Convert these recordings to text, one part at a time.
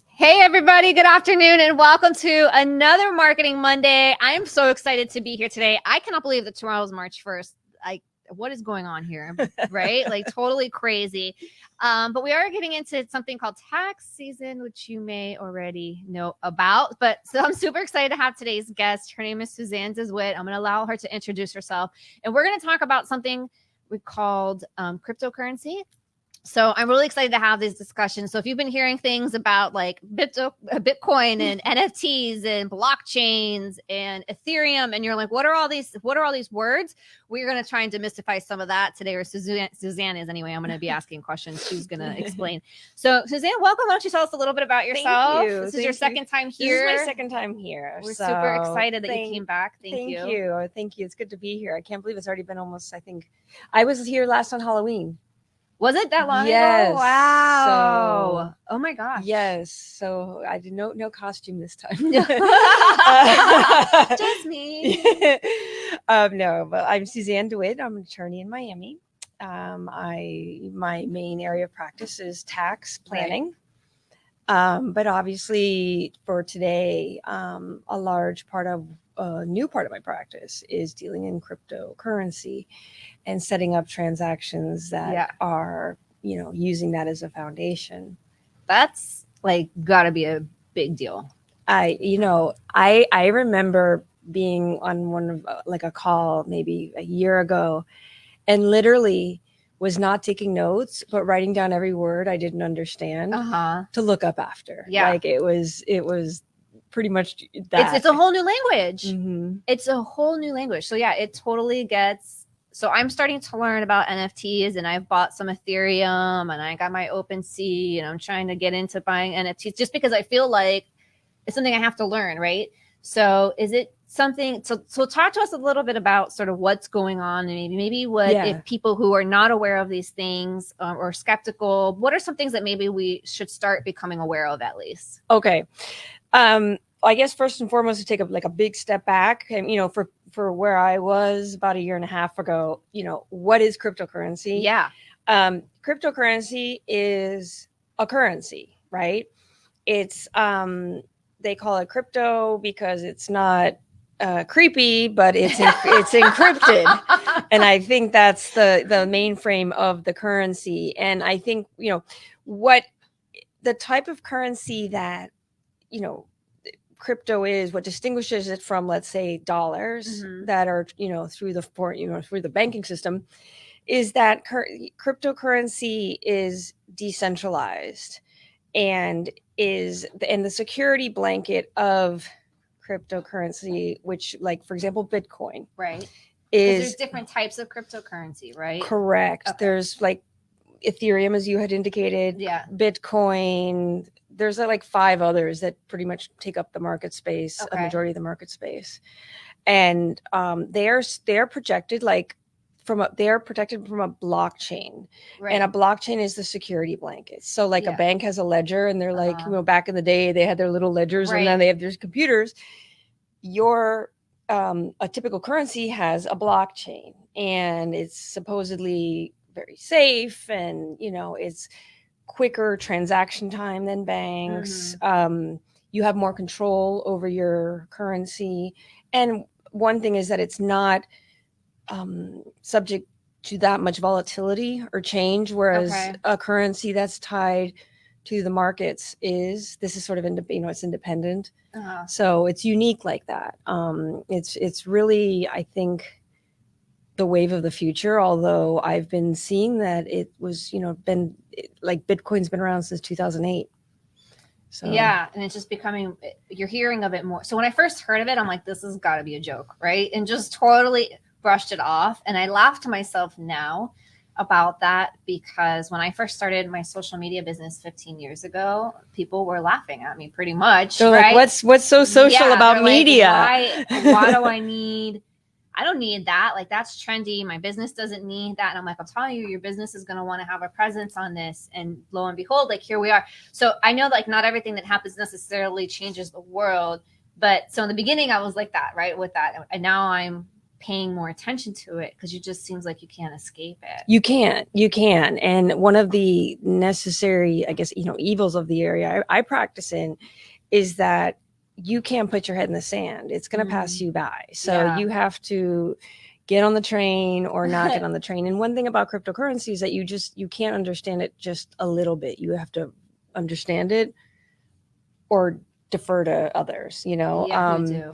Hey everybody, good afternoon and welcome to another Marketing Monday. I am so excited to be here today. I cannot believe that tomorrow is March 1st. What is going on here, right? Like totally crazy. But we are getting into something called tax season, which you may already know about. But so I'm super excited to have today's guest. Her name is Suzanne DeWitt. I'm going to allow her to introduce herself. And we're going to talk about something we called cryptocurrency. So I'm really excited to have these discussions. So if you've been hearing things about like Bitcoin and NFTs and blockchains and Ethereum, and you're like, what are all these words? We're going to try and demystify some of that today, or Suzanne is anyway. I'm going to be asking questions. She's going to explain. So Suzanne, welcome. Why don't you tell us a little bit about yourself? Thank you. This is your second time here. This is my second time here. We're super excited that you came back. Thank you. Thank you. It's good to be here. I can't believe it's already been almost, I think, I was here last on Halloween. Was it that long yes. ago? Wow. Oh my gosh. Yes. So I did no costume this time. Just me. No, but I'm Suzanne DeWitt. I'm an attorney in Miami. My main area of practice is tax planning. But obviously for today, a large part of new part of my practice is dealing in cryptocurrency and setting up transactions that are, using that as a foundation. That's like gotta be a big deal. I remember being on one of like a call maybe a year ago and literally was not taking notes, but writing down every word I didn't understand to look up after. Yeah. Like it was pretty much that. It's a whole new language. Mm-hmm. It's a whole new language. So yeah, it totally gets. So I'm starting to learn about NFTs, and I've bought some Ethereum, and I got my OpenSea, and I'm trying to get into buying NFTs just because I feel like it's something I have to learn, right? So is it something? So talk to us a little bit about sort of what's going on, and maybe what if people who are not aware of these things or skeptical, what are some things that maybe we should start becoming aware of at least? Okay. I guess first and foremost to take a big step back and, for where I was about a year and a half ago, what is cryptocurrency? Yeah. Cryptocurrency is a currency, right? It's, they call it crypto because it's not creepy, but it's encrypted. And I think that's the mainframe of the currency. And I think, what the type of currency that, crypto is, what distinguishes it from, let's say, dollars that are, through the banking system, is that cryptocurrency is decentralized and the security blanket of cryptocurrency, which, like, for example, Bitcoin, right, is there's different types of cryptocurrency, right? Correct. Okay. There's like Ethereum, as you had indicated, Bitcoin. There's like 5 others that pretty much take up the market space, a majority of the market space, and they're projected they're protected from a blockchain, and a blockchain is the security blanket. So like a bank has a ledger, and they're like, back in the day they had their little ledgers, and then they have their computers. Your a typical currency has a blockchain, and it's supposedly very safe, and it's quicker transaction time than banks. You have more control over your currency, and one thing is that it's not subject to that much volatility or change, whereas a currency that's tied to the markets is sort of it's independent. So it's unique like that. It's really, I think, the wave of the future, although I've been seeing that it was, Bitcoin's been around since 2008. So yeah, and it's just becoming, you're hearing of it more. So when I first heard of it, I'm like, this has got to be a joke, right? And just totally brushed it off. And I laugh to myself now about that, because when I first started my social media business 15 years ago, people were laughing at me pretty much. They're like, what's so social about media? Like, why do I need... I don't need that. Like, that's trendy. My business doesn't need that. And I'm like, I'm telling you, your business is going to want to have a presence on this. And lo and behold, like, here we are. So I know, like, not everything that happens necessarily changes the world. But so in the beginning, I was like that, right? With that. And now I'm paying more attention to it because it just seems like you can't escape it. You can. And one of the necessary, I guess, evils of the area I practice in is that you can't put your head in the sand. It's going to pass you by. So you have to get on the train or not get on the train. And one thing about cryptocurrency is that you can't understand it just a little bit. You have to understand it or defer to others, Yeah, you do.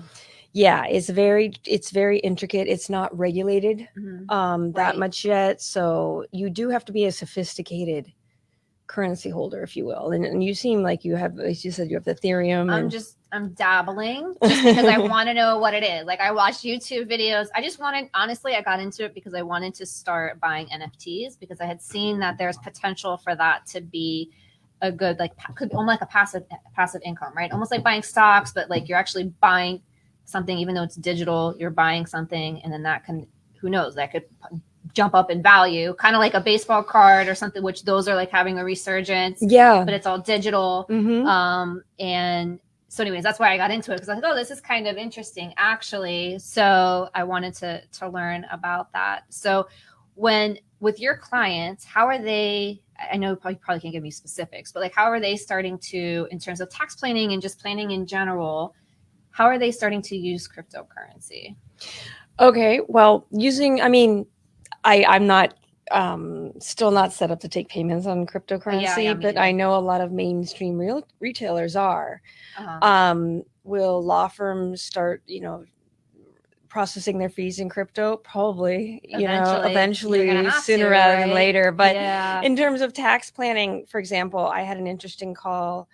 Yeah, it's very intricate. It's not regulated that much yet. So you do have to be a sophisticated currency holder, if you will. And you seem like you have, as you said, you have the Ethereum. I'm dabbling just because I want to know what it is. Like I watched YouTube videos. I got into it because I wanted to start buying NFTs because I had seen that there's potential for that to be a good, could almost like a passive income, right? Almost like buying stocks, but like you're actually buying something, even though it's digital, you're buying something, and then that can, who knows, that could jump up in value, kind of like a baseball card or something, which those are like having a resurgence. Yeah. But it's all digital. And so anyways, that's why I got into it because I thought, this is kind of interesting actually. So I wanted to learn about that. So with your clients, how are they, I know you probably can't give me specifics, but like how are they starting to, in terms of tax planning and just planning in general, how are they starting to use cryptocurrency? Okay, well, I'm not still not set up to take payments on cryptocurrency, but I know a lot of mainstream retailers are. Will law firms start, processing their fees in crypto? Probably, eventually sooner rather than later. But in terms of tax planning, for example, I had an interesting call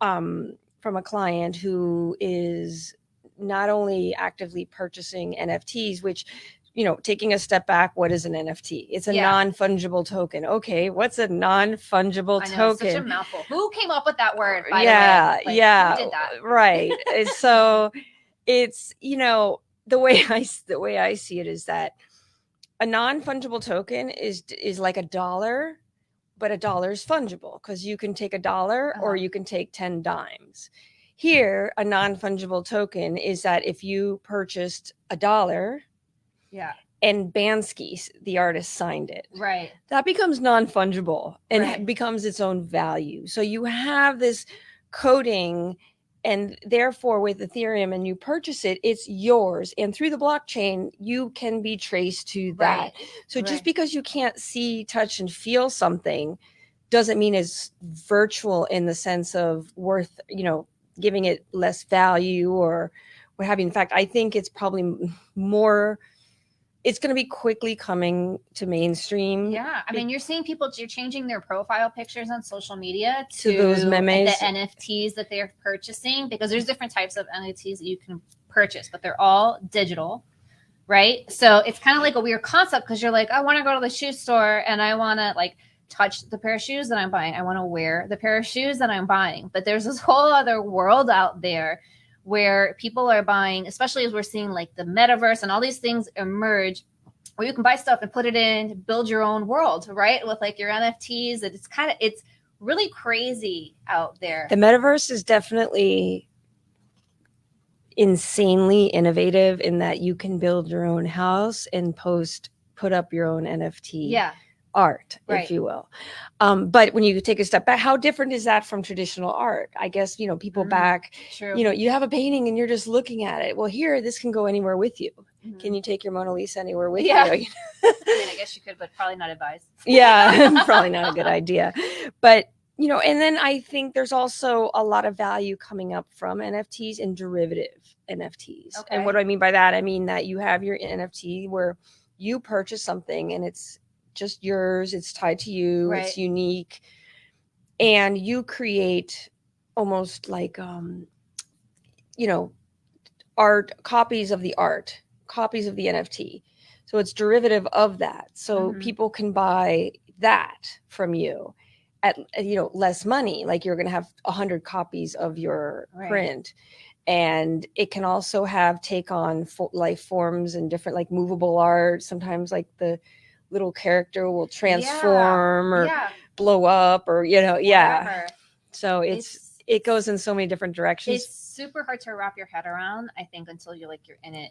from a client who is not only actively purchasing NFTs, which, taking a step back, what is an NFT? It's a non-fungible token. Okay, what's a non-fungible token? It's such a mouthful. Who came up with that word, by the way? Who did that? Right. So it's, the way I see it is that a non-fungible token is like a dollar, but a dollar is fungible because you can take a dollar or you can take 10 dimes. Here, a non-fungible token is that if you purchased a dollar, and Bansky, the artist, signed it, right, that becomes non-fungible and becomes its own value. So you have this coding, and therefore with Ethereum, and you purchase it, it's yours. And through the blockchain, you can be traced to that. So just because you can't see, touch, and feel something doesn't mean it's virtual in the sense of worth, giving it less value or what have you. In fact, I think it's probably more, it's going to be quickly coming to mainstream. Yeah. I mean, you're seeing people, you're changing their profile pictures on social media to those memes, the NFTs that they're purchasing, because there's different types of NFTs that you can purchase, but they're all digital, right? So it's kind of like a weird concept because you're like, I want to go to the shoe store and I want to touch the pair of shoes that I'm buying. I want to wear the pair of shoes that I'm buying. But there's this whole other world out there where people are buying, especially as we're seeing the Metaverse and all these things emerge, where you can buy stuff and put it in, build your own world, right? With your NFTs. And it's really crazy out there. The Metaverse is definitely insanely innovative in that you can build your own house and put up your own NFT. Art, if you will. But when you take a step back, how different is that from traditional art? I guess, people back, you have a painting and you're just looking at it. Well, here, this can go anywhere with you. Can you take your Mona Lisa anywhere with you? I mean, I guess you could, but probably not advised. Probably not a good idea. But, and then I think there's also a lot of value coming up from NFTs and derivative NFTs. Okay. And what do I mean by that? I mean that you have your NFT where you purchase something and it's just yours, it's tied to you, it's unique, and you create almost art, copies of the NFT, so it's derivative of that, so people can buy that from you at less money. You're going to have 100 copies of your print, and it can also take on life forms and different movable art. Sometimes the little character will transform or blow up or so it goes in so many different directions. It's super hard to wrap your head around, I think, until you're in it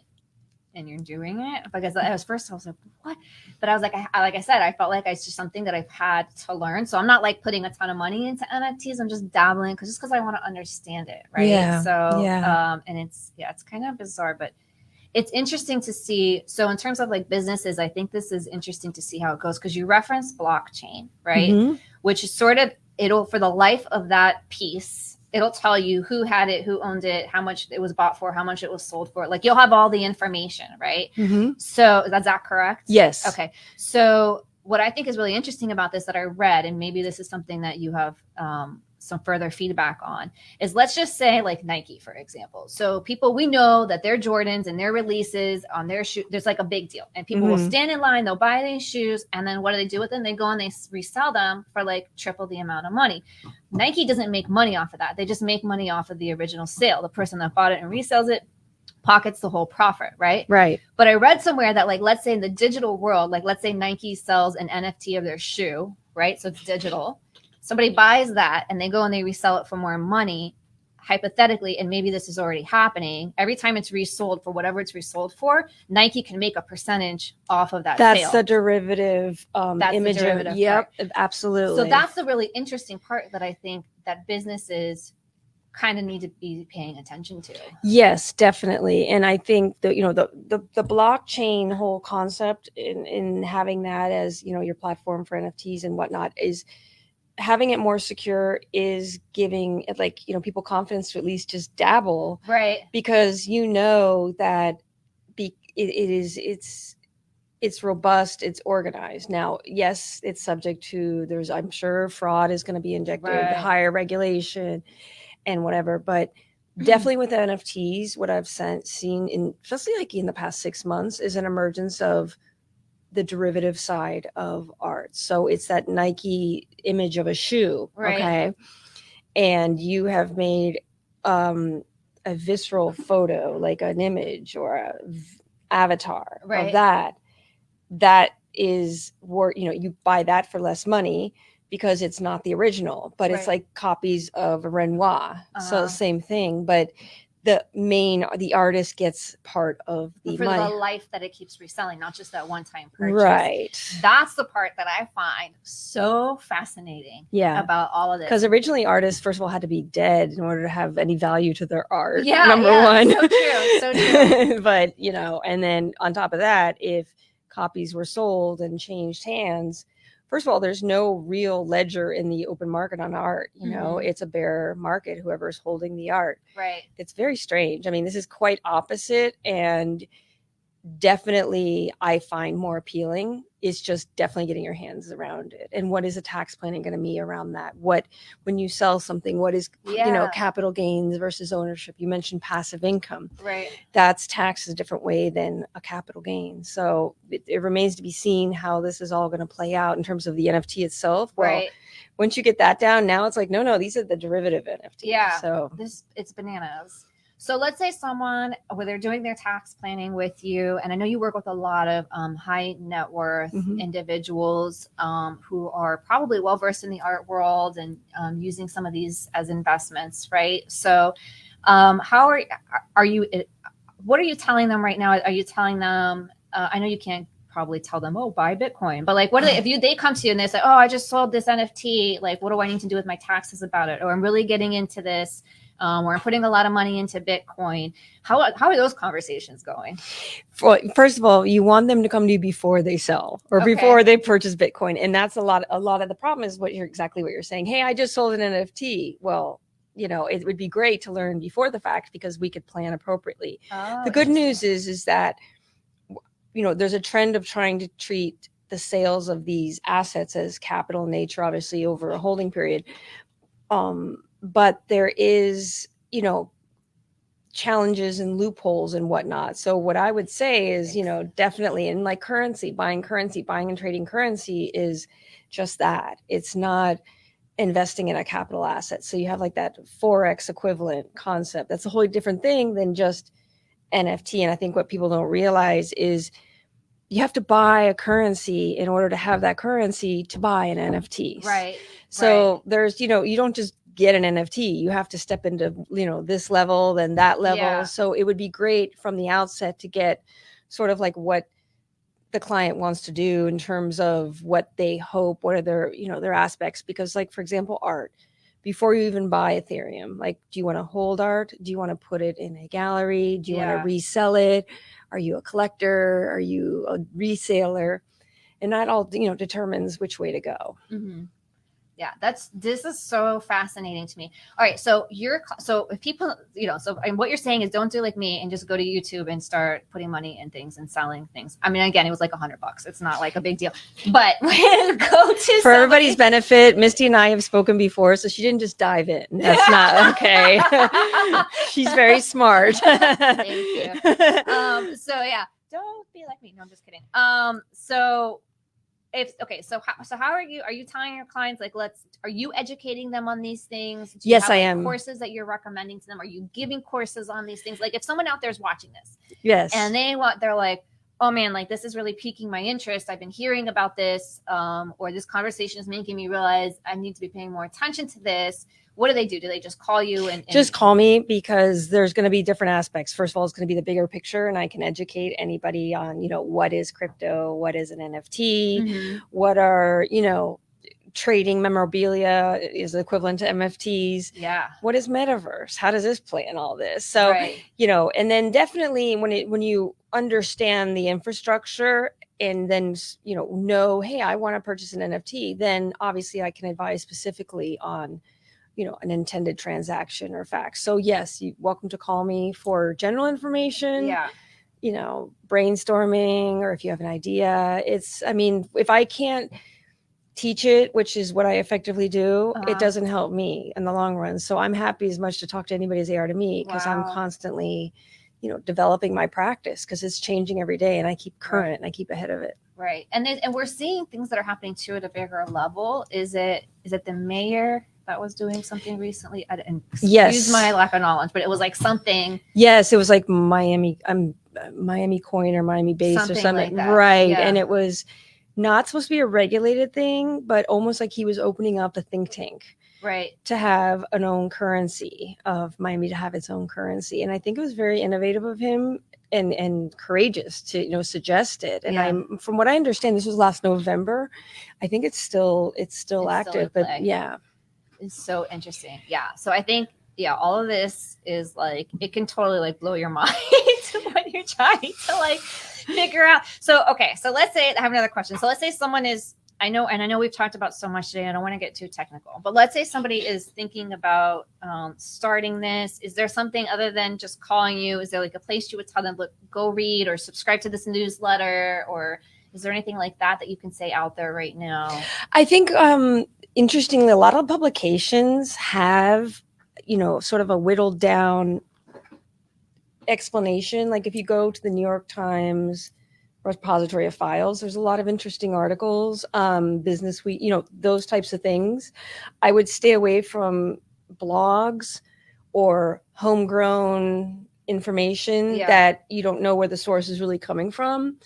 and you're doing it. Because I was like, what? But I was like, like I said, I felt like it's just something that I've had to learn. So I'm not like putting a ton of money into NFTs. I'm just dabbling because I want to understand it. Right. Yeah. So, and it's kind of bizarre, but it's interesting to see. So in terms of like businesses, I think this is interesting to see how it goes. Cause you reference blockchain, right? Mm-hmm. Which is sort of, for the life of that piece, it'll tell you who had it, who owned it, how much it was bought for, how much it was sold for. Like you'll have all the information, right? Mm-hmm. So is that correct? Yes. Okay. So what I think is really interesting about this that I read, and maybe this is something that you have some further feedback on, is let's just say like Nike, for example. So we know that their Jordans and their releases on their shoe, there's like a big deal, and people will stand in line, they'll buy these shoes, and then what do they do with them? They go and they resell them for like triple the amount of money. Nike doesn't make money off of that. They just make money off of the original sale. The person that bought it and resells it pockets the whole profit, right? Right. But I read somewhere that like, let's say in the digital world, like let's say Nike sells an NFT of their shoe, right? So it's digital. Somebody buys that and they go and they resell it for more money, hypothetically, and maybe this is already happening. Every time it's resold for whatever it's resold for, Nike can make a percentage off of that that's sale. The derivative image. The derivative yep, part. Absolutely. So that's the really interesting part that I think that businesses kind of need to be paying attention to. Yes, definitely. And I think that, the blockchain whole concept in having that as, your platform for NFTs and whatnot is having it more secure, is giving people confidence to at least just dabble, right? Because that it's robust, it's organized. Now, yes, it's subject to I'm sure fraud is going to be injected, right, higher regulation and whatever, but definitely with NFTs, what I've seen especially like in the past 6 months, is an emergence of the derivative side of art. So it's that Nike image of a shoe, right? Okay, and you have made a visceral photo, like an image or a avatar, right, of that. That is you buy that for less money because it's not the original, but right, it's like copies of a Renoir. So same thing, but the artist gets part of the for money. The life that it keeps reselling, not just that one-time purchase. Right. That's the part that I find so fascinating. Yeah. About all of this. Because originally artists, first of all, had to be dead in order to have any value to their art. Yeah. Number one. So true. But, and then on top of that, if copies were sold and changed hands, first of all, there's no real ledger in the open market on art. It's a bare market, whoever's holding the art. Right. It's very strange. I mean, this is quite opposite, and definitely I find more appealing is just definitely getting your hands around it. And what is the tax planning going to be around that? When you sell something, what is, capital gains versus ownership? You mentioned passive income. Right. That's taxed a different way than a capital gain. So it remains to be seen how this is all going to play out in terms of the NFT itself. Well, right. Once you get that down, now it's like, no, these are the derivative NFTs. Yeah. So it's bananas. So let's say someone, where they're doing their tax planning with you, and I know you work with a lot of high net worth individuals who are probably well versed in the art world and using some of these as investments, right? So how are you? What are you telling them right now? Are you telling them? I know you can't probably tell them, buy Bitcoin, but like, what do they come to you and they say, I just sold this NFT. Like, what do I need to do with my taxes about it? Or I'm really getting into this. Or I'm putting a lot of money into Bitcoin. How are those conversations going? Well, first of all, you want them to come to you before they sell or before they purchase Bitcoin. And that's a lot of the problem is exactly what you're saying. Hey, I just sold an NFT. Well, it would be great to learn before the fact because we could plan appropriately. The good news is that, there's a trend of trying to treat the sales of these assets as capital in nature, obviously over a holding period. But there is, challenges and loopholes and whatnot. So what I would say is, definitely in like buying and trading currency is just that. It's not investing in a capital asset. So you have like that Forex equivalent concept. That's a wholly different thing than just NFT. And I think what people don't realize is you have to buy a currency in order to have that currency to buy an NFT. Right. So there's, you don't just get an NFT. You have to step into, this level, then that level. Yeah. So it would be great from the outset to get sort of like what the client wants to do in terms of what they hope, what are their, their aspects. Because like, for example, art, before you even buy Ethereum, like, do you want to hold art? Do you want to put it in a gallery? Do you want to resell it? Are you a collector? Are you a reseller? And that all, determines which way to go. Mm-hmm. Yeah, this is so fascinating to me. All right, so if people, and what you're saying is don't do like me and just go to YouTube and start putting money in things and selling things. I mean, again, it was like $100. It's not like a big deal, but go to for everybody's benefit. Misty and I have spoken before, so she didn't just dive in. That's not okay. She's very smart. Thank you. So yeah, don't be like me. No, I'm just kidding. So how are you telling your clients, like, are you educating them on these things? Do you yes, have, I am. Courses that you're recommending to them? Are you giving courses on these things? Like, if someone out there is watching this, yes, and they're like, oh man, like this is really piquing my interest. I've been hearing about this, or this conversation is making me realize I need to be paying more attention to this. What do? Do they just call you and just call me? Because there's going to be different aspects. First of all, it's going to be the bigger picture, and I can educate anybody on, what is crypto, what is an NFT, mm-hmm. what are, trading memorabilia is equivalent to NFTs. Yeah. What is Metaverse? How does this play in all this? So, and then definitely when you understand the infrastructure and then, know, hey, I want to purchase an NFT, then obviously I can advise specifically on, an intended transaction or facts. So yes, you're welcome to call me for general information. Yeah. Brainstorming, or if you have an idea. If I can't teach it, which is what I effectively do, it doesn't help me in the long run. So I'm happy as much to talk to anybody as they are to me, because I'm constantly, developing my practice, because it's changing every day and I keep current and I keep ahead of it. Right. And we're seeing things that are happening too at a bigger level. Is it the mayor that was doing something recently? Excuse my lack of knowledge, but it was like something. Yes, it was like Miami coin or Miami base or something. Like right. Yeah. And it was not supposed to be a regulated thing, but almost like he was opening up a think tank. Right. To have an own currency, of Miami to have its own currency. And I think it was very innovative of him and courageous to, suggest it. And from what I understand, this was last November. I think it's still active, but yeah. It's so interesting. Yeah. So I think, all of this is like, it can totally like blow your mind when you're trying to like figure out. So, okay. So let's say I have another question. So let's say someone is, I know we've talked about so much today. I don't want to get too technical, but let's say somebody is thinking about starting this. Is there something other than just calling you? Is there like a place you would tell them, look, go read or subscribe to this newsletter? Or is there anything like that you can say out there right now? I think, interestingly, a lot of publications have, sort of a whittled down explanation. Like if you go to the New York Times repository of files, there's a lot of interesting articles, Business Week, those types of things. I would stay away from blogs or homegrown information that you don't know where the source is really coming from.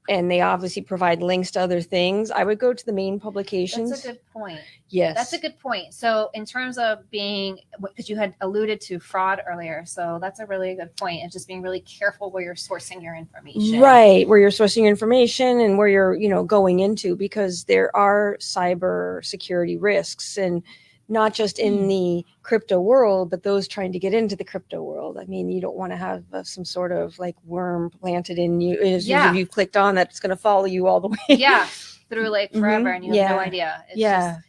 And they obviously provide links to other things. I would go to the main publications. That's a good point. Yes. That's a good point. So in terms of because you had alluded to fraud earlier. So that's a really good point. It's just being really careful where you're sourcing your information. Right. Where you're sourcing your information and where you're, going into, because there are cyber security risks, and not just in the crypto world, but those trying to get into the crypto world. I mean, you don't want to have some sort of like worm planted in you. As if you clicked on that, it's going to follow you all the way. Yeah. Through like forever. And you have no idea. It's just...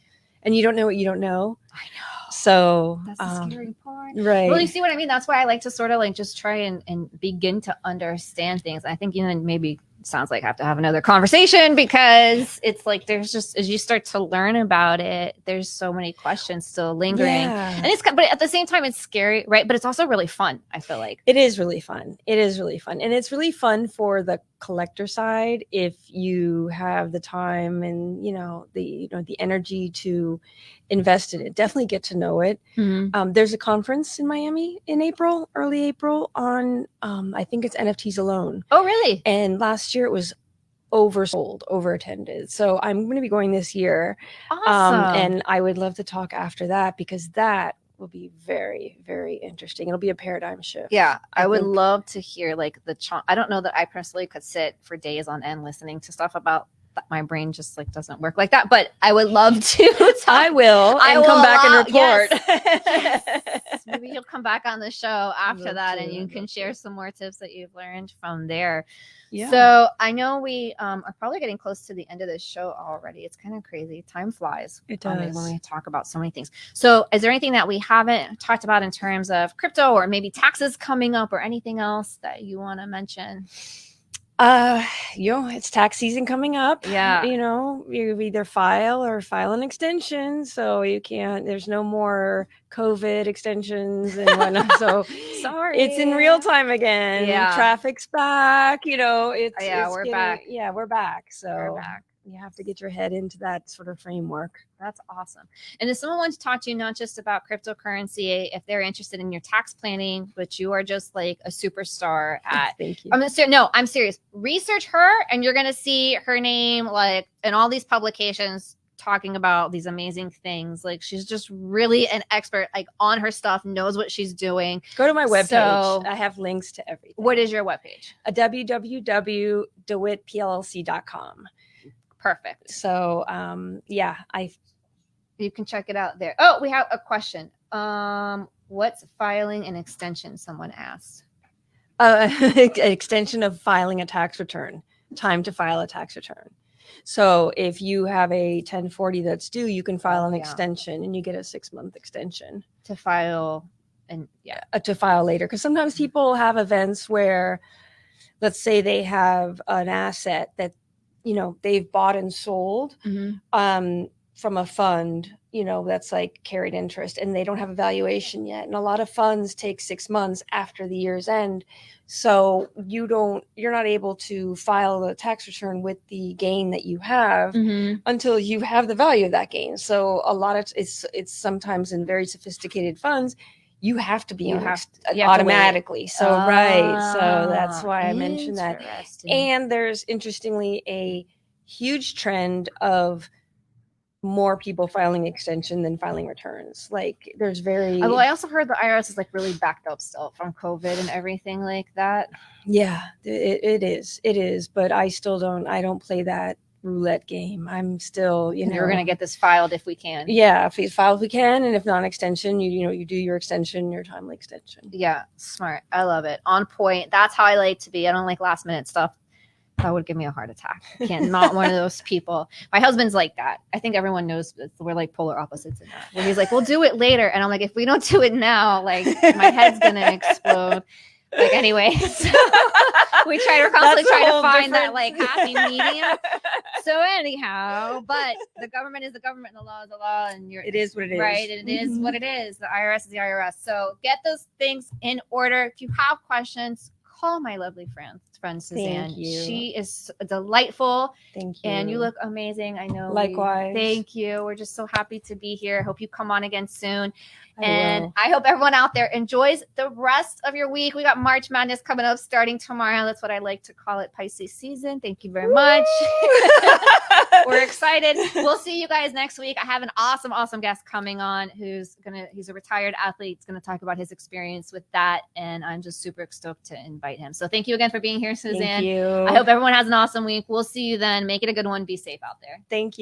And you don't know what you don't know. I know. So that's the scary part. Right. Well, you see what I mean? That's why I like to sort of like just try and begin to understand things. I think, maybe sounds like I have to have another conversation, because it's like there's just, as you start to learn about it, there's so many questions still lingering. And but at the same time it's scary, right? But it's also really fun. I feel like it is really fun. And it's really fun for the collector side if you have the time and the energy to invest in it. Definitely get to know it. Mm-hmm. There's a conference in Miami in early April on I think it's NFTs alone. Oh really? And last year it was overattended. So I'm going to be going this year. Awesome. And I would love to talk after that, because that will be very, very interesting. It'll be a paradigm shift. Yeah, I would love to hear like I don't know that I personally could sit for days on end listening to stuff about that. My brain just like doesn't work like that, but I would love to. I will come back and report. Yes. Maybe you'll come back on the show after that and you can share some more tips that you've learned from there. Yeah. So I know we are probably getting close to the end of this show already. It's kind of crazy. Time flies. It does. When we talk about so many things. So is there anything that we haven't talked about in terms of crypto or maybe taxes coming up or anything else that you want to mention? It's tax season coming up. Yeah. You either file an extension. So there's no more COVID extensions and whatnot. So sorry. It's in real time again. Yeah. Traffic's back, we're back. Yeah, we're back. So we're back. You have to get your head into that sort of framework. That's awesome. And if someone wants to talk to you, not just about cryptocurrency, if they're interested in your tax planning, but you are just like a superstar at, thank you. I'm serious. Research her and you're going to see her name like in all these publications talking about these amazing things. Like she's just really an expert, like on her stuff, knows what she's doing. Go to my webpage. I have links to everything. What is your webpage? www.DeWittPLLC.com. Perfect. So, you can check it out there. Oh, we have a question. What's filing an extension? Someone asked. Extension of filing a tax return. Time to file a tax return. So if you have a 1040 that's due, you can file an extension and you get a 6-month extension to file to file later. Because sometimes people have events where, let's say they have an asset that they've bought and sold from a fund, that's like carried interest and they don't have a valuation yet. And a lot of funds take 6 months after the year's end. So you're not able to file the tax return with the gain that you have until you have the value of that gain. So a lot of it's sometimes in very sophisticated funds, you have to be automatically. So so that's why I mentioned that. And there's interestingly a huge trend of more people filing extension than filing returns. Like there's well, I also heard the IRS is like really backed up still from COVID and everything like that. Yeah, it is. But I don't play that roulette game. I'm still, we're going to get this filed if we can. Yeah, if we file if we can, and if not extension, you do your extension, your timely extension. Yeah, smart. I love it. On point. That's how I like to be. I don't like last minute stuff. That would give me a heart attack. I can't. Not one of those people. My husband's like that. I think everyone knows we're like polar opposites in that. Where he's like, we'll do it later, and I'm like, if we don't do it now, like my head's gonna explode. Like anyway, so we constantly try to find that like happy medium. So anyhow, but the government is the government, and the law is the law, and it is what it is, right? And it is what it is. The IRS is the IRS. So get those things in order. If you have questions, call my lovely friend Suzanne. Thank you. She is delightful. Thank you. And you look amazing. I know. Likewise. Thank you. We're just so happy to be here. Hope you come on again soon. I hope everyone out there enjoys the rest of your week. We got March Madness coming up starting tomorrow. That's what I like to call it, Pisces season. Thank you very much. We're excited. We'll see you guys next week. I have an awesome guest coming on he's a retired athlete. He's going to talk about his experience with that. And I'm just super stoked to invite him. So thank you again for being here, Suzanne. Thank you. I hope everyone has an awesome week. We'll see you then. Make it a good one. Be safe out there. Thank you.